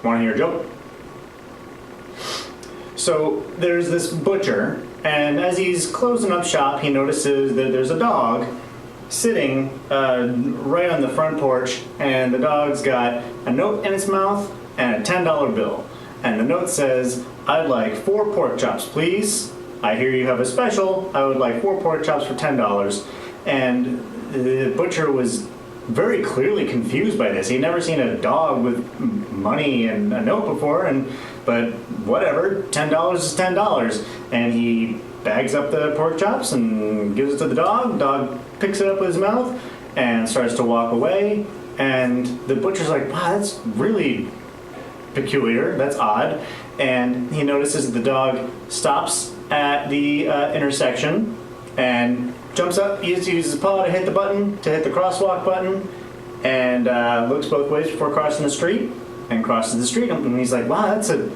Want to hear a joke? So there's this butcher, and as he's closing up shop, he notices that there's a dog sitting right on the front porch, and the dog's got a note in its mouth and a $10 bill. And the note says, "I'd like 4 pork chops, please. I hear you have a special. I would like 4 pork chops for $10. And the butcher was very clearly confused by this. He'd never seen a dog with money and a note before, but whatever, $10 is $10. And he bags up the pork chops and gives it to the dog. Dog picks it up with his mouth and starts to walk away. And the butcher's like, wow, that's really peculiar, that's odd. And he notices the dog stops at the intersection and jumps up, uses his paw to hit the button, to hit the crosswalk button, and looks both ways before crossing the street, and crosses the street. And he's like, wow, that's a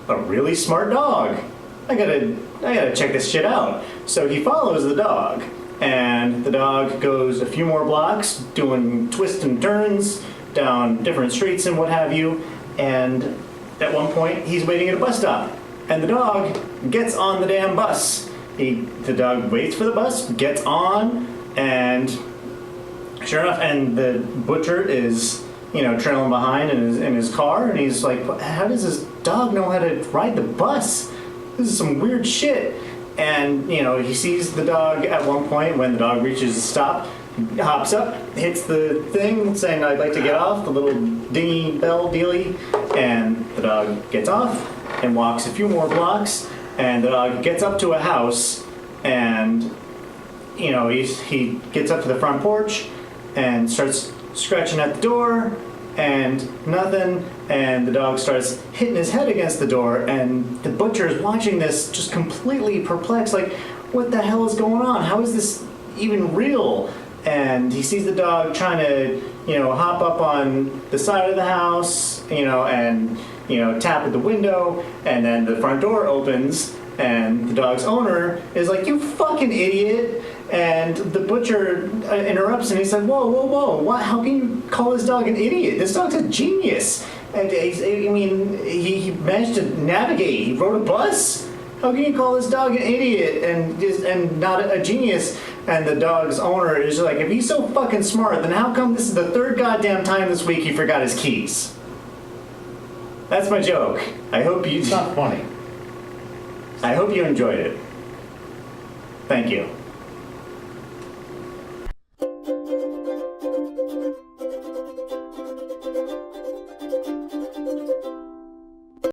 really smart dog. I gotta check this shit out. So he follows the dog, and the dog goes a few more blocks, doing twists and turns down different streets and what have you. And at one point, he's waiting at a bus stop, and the dog gets on the damn bus. The dog waits for the bus, gets on, and sure enough, and the butcher is, trailing behind in his car, and he's like, how does this dog know how to ride the bus? This is some weird shit. And, he sees the dog at one point when the dog reaches a stop, hops up, hits the thing saying, I'd like to get off, the little dingy bell dealy, and the dog gets off and walks a few more blocks, and the dog gets up to a house, and, he gets up to the front porch and starts scratching at the door, and nothing, and the dog starts hitting his head against the door, and the butcher is watching this just completely perplexed, like, what the hell is going on? How is this even real? And he sees the dog trying to, hop up on the side of the house, and, tap at the window, and then the front door opens, and the dog's owner is like, you fucking idiot. And the butcher interrupts, and he's like, whoa, whoa, whoa, what? How can you call this dog an idiot? This dog's a genius. And he managed to navigate. He rode a bus. How can you call this dog an idiot and not a genius? And the dog's owner is like, if he's so fucking smart, then how come this is the 3rd goddamn time this week he forgot his keys? That's my joke. It's not funny. I hope you enjoyed it. Thank you.